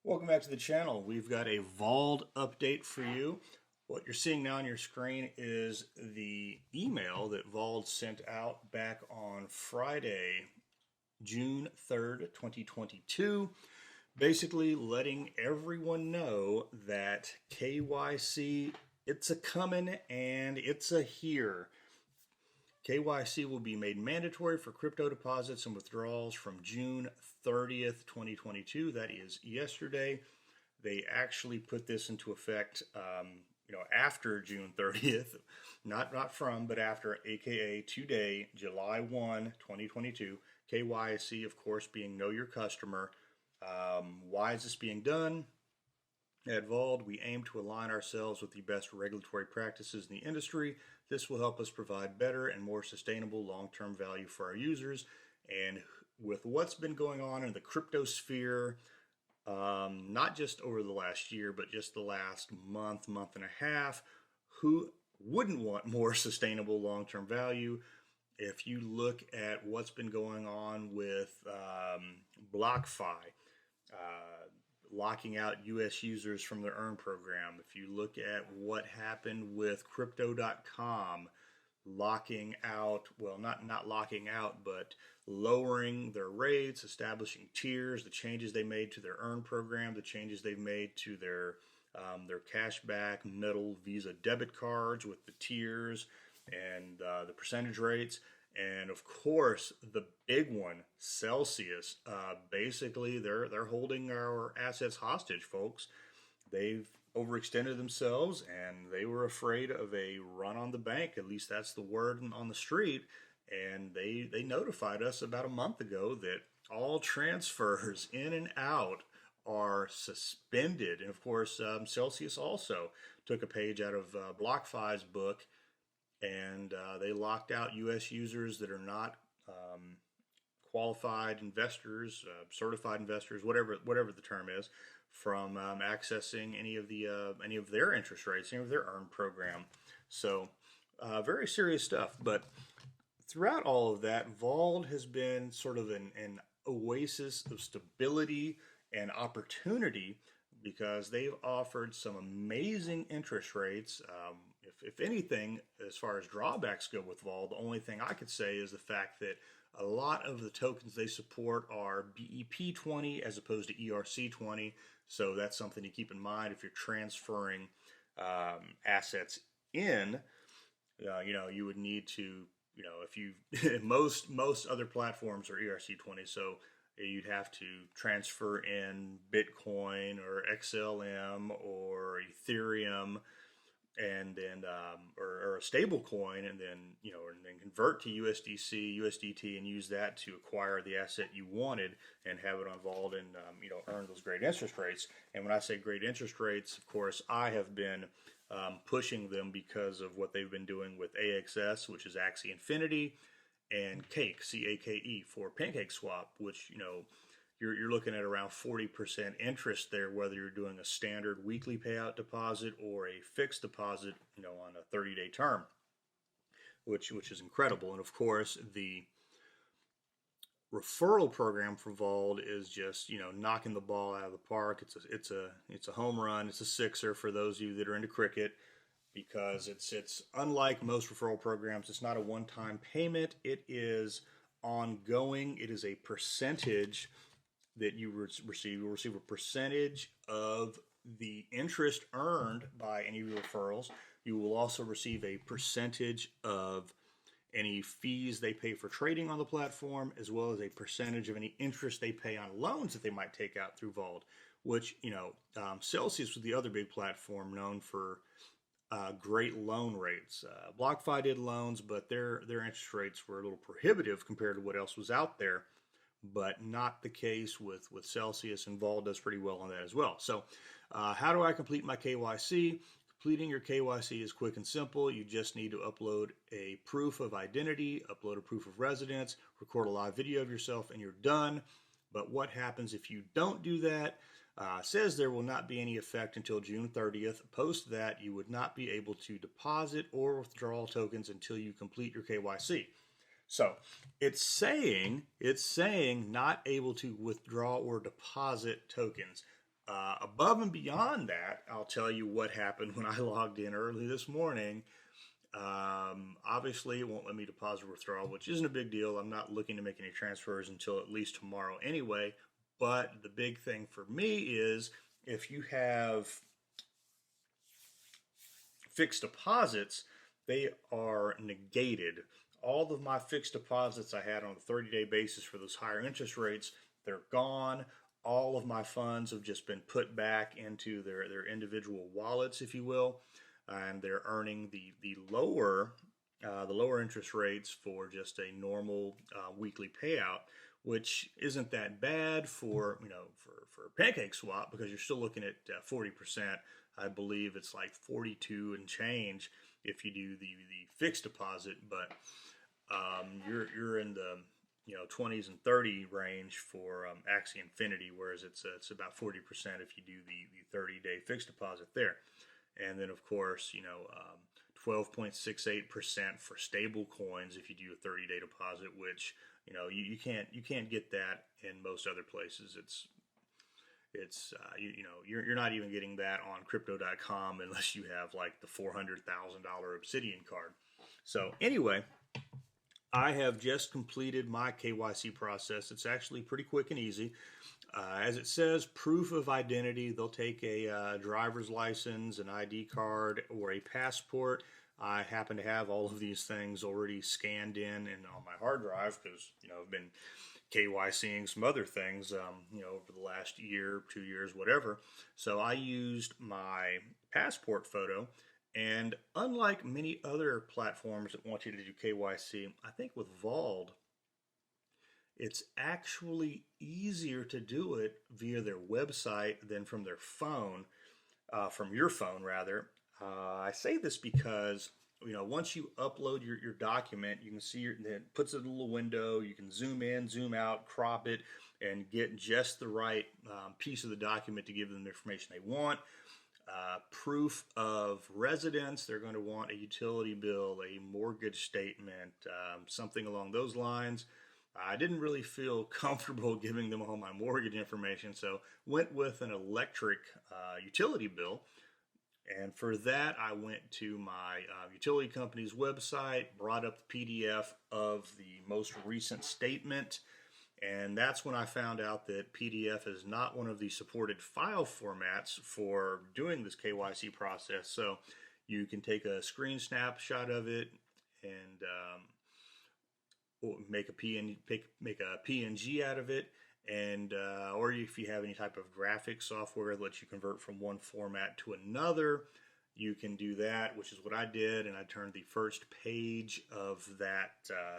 Welcome back to the channel. We've got a Vauld update for you. What you're seeing now on your screen is the email that Vauld sent out back on Friday, June 3rd, 2022, basically letting everyone know that KYC, it's a coming and it's a here. KYC will be made mandatory for crypto deposits and withdrawals from June 30th, 2022. That is yesterday. They actually put this into effect, after June 30th, not from, but after, aka today, July 1, 2022. KYC, of course, being Know Your Customer. Why is this being done? At Vauld, we aim to align ourselves with the best regulatory practices in the industry. This will help us provide better and more sustainable long-term value for our users. And with what's been going on in the crypto sphere, not just over the last year, but just the last month and a half, who wouldn't want more sustainable long-term value? If you look at what's been going on with BlockFi, locking out US users from their earn program. If you look at what happened with crypto.com, locking out, well, not locking out, but lowering their rates, establishing tiers, the changes they made to their earn program, the changes they've made to their cashback metal Visa debit cards with the tiers and the percentage rates. And of course, the big one, Celsius. Basically, they're holding our assets hostage, folks. They've overextended themselves, and they were afraid of a run on the bank. At least that's the word on the street. And they notified us about a month ago that all transfers in and out are suspended. And of course, Celsius also took a page out of BlockFi's book, and they locked out U.S. users that are not qualified investors, certified investors, whatever the term is, from accessing any of their interest rates, any of their earn program. So very serious stuff. But throughout all of that, Vauld has been sort of an oasis of stability and opportunity, because they've offered some amazing interest rates. If anything, as far as drawbacks go with Vauld, the only thing I could say is the fact that a lot of the tokens they support are BEP20 as opposed to ERC20. So that's something to keep in mind if you're transferring assets in. You would need to, if you most other platforms are ERC20, so you'd have to transfer in Bitcoin or XLM or Ethereum, and then or a stable coin, and then and then convert to USDC, USDT, and use that to acquire the asset you wanted and have it on Vauld, and earn those great interest rates. And when I say great interest rates, of course, I have been pushing them because of what they've been doing with AXS, which is Axie Infinity, and Cake, CAKE, for Pancake swap, which you're looking at around 40% interest there, whether you're doing a standard weekly payout deposit or a fixed deposit, on a 30-day term, which is incredible. And of course, the referral program for Vauld is just knocking the ball out of the park. It's a home run. It's a sixer for those of you that are into cricket, because it's unlike most referral programs. It's not a one-time payment. It is ongoing. It is a percentage that you receive. You'll receive a percentage of the interest earned by any of your referrals. You will also receive a percentage of any fees they pay for trading on the platform, as well as a percentage of any interest they pay on loans that they might take out through Vauld, which, Celsius was the other big platform known for great loan rates. BlockFi did loans, but their interest rates were a little prohibitive compared to what else was out there, but not the case with Celsius, and Vauld does pretty well on that as well. So how do I complete my KYC? Completing your KYC is quick and simple. You just need to upload a proof of identity, upload a proof of residence, record a live video of yourself, and you're done. But what happens if you don't do that? Says there will not be any effect until June 30th. Post that, you would not be able to deposit or withdraw tokens until you complete your KYC. So it's saying not able to withdraw or deposit tokens. Above and beyond that, I'll tell you what happened when I logged in early this morning. Obviously, it won't let me deposit or withdraw, which isn't a big deal. I'm not looking to make any transfers until at least tomorrow anyway. But the big thing for me is if you have fixed deposits, they are negated. All of my fixed deposits I had on a 30-day basis for those higher interest rates, they're gone. All of my funds have just been put back into their individual wallets, if you will, and they're earning the lower interest rates for just a normal weekly payout, which isn't that bad for for Pancake swap, because you're still looking at 40%. I believe it's like 42 and change if you do the fixed deposit, but you're in the 20s and 30 range for Axie Infinity, whereas it's about 40% if you do the 30-day fixed deposit there. And then of course 12.68% for stable coins if you do a 30-day deposit, which you can't get that in most other places. You're not even getting that on crypto.com unless you have like the $400,000 Obsidian card. So anyway, I have just completed my KYC process. It's actually pretty quick and easy. As it says, proof of identity. They'll take a driver's license, an ID card, or a passport. I happen to have all of these things already scanned in and on my hard drive because I've been KYCing some other things over the last year, 2 years, whatever. So I used my passport photo. And unlike many other platforms that want you to do KYC, I think with Vauld, it's actually easier to do it via their website than from their phone, from your phone rather. I say this because once you upload your document, you can see it puts it in a little window. You can zoom in, zoom out, crop it, and get just the right piece of the document to give them the information they want. Proof of residence, they're going to want a utility bill, a mortgage statement, something along those lines. I didn't really feel comfortable giving them all my mortgage information, so went with an electric utility bill. And for that, I went to my utility company's website, brought up the PDF of the most recent statement, and that's when I found out that PDF is not one of the supported file formats for doing this KYC process. So you can take a screen snapshot of it and make a PNG out of it, and or if you have any type of graphic software that lets you convert from one format to another, you can do that, which is what I did. And I turned the first page of that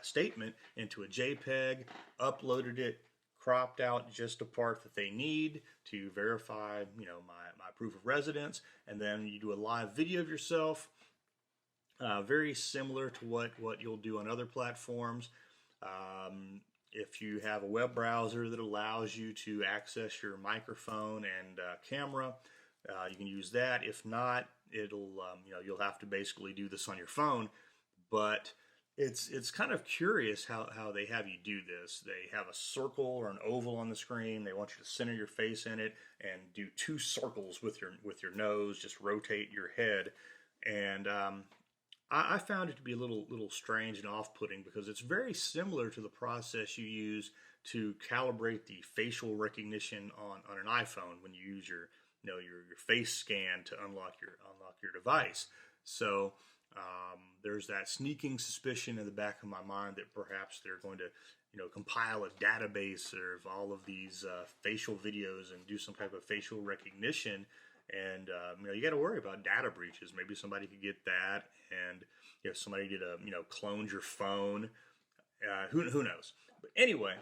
statement into a JPEG, uploaded it, cropped out just a part that they need to verify, my proof of residence, and then you do a live video of yourself, very similar to what you'll do on other platforms. If you have a web browser that allows you to access your microphone and camera, you can use that. If not, it'll you'll have to basically do this on your phone. But it's kind of curious how they have you do this. They have a circle or an oval on the screen. They want you to center your face in it and do 2 circles with your nose. Just rotate your head, and I found it to be a little strange and off-putting because it's very similar to the process you use to calibrate the facial recognition on an iPhone when you use your face scan to unlock your device. So there's that sneaking suspicion in the back of my mind that perhaps they're going to compile a database of all of these facial videos and do some type of facial recognition. And you got to worry about data breaches. Maybe somebody could get that, and if somebody did cloned your phone, who knows? But anyway,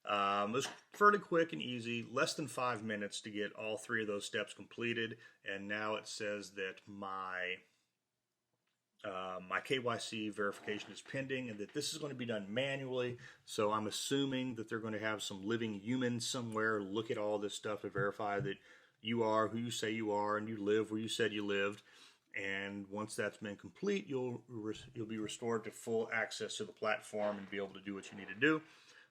it was fairly quick and easy, less than 5 minutes to get all 3 of those steps completed. And now it says that my KYC verification is pending, and that this is going to be done manually. So I'm assuming that they're going to have some living human somewhere look at all this stuff to verify that you are who you say you are and you live where you said you lived. And once that's been complete, you'll be restored to full access to the platform and be able to do what you need to do.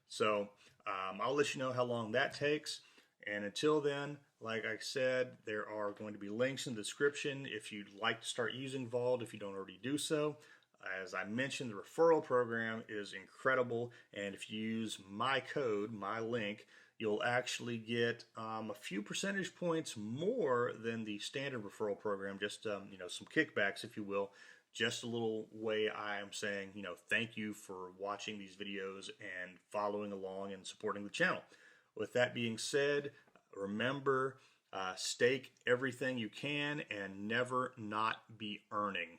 So I'll let you know how long that takes. And until then, like I said, there are going to be links in the description if you'd like to start using Vauld if you don't already do so. As I mentioned, the referral program is incredible, and if you use my code, my link, you'll actually get a few percentage points more than the standard referral program. Just some kickbacks, if you will. Just a little way I am saying, thank you for watching these videos and following along and supporting the channel. With that being said, remember, stake everything you can and never not be earning.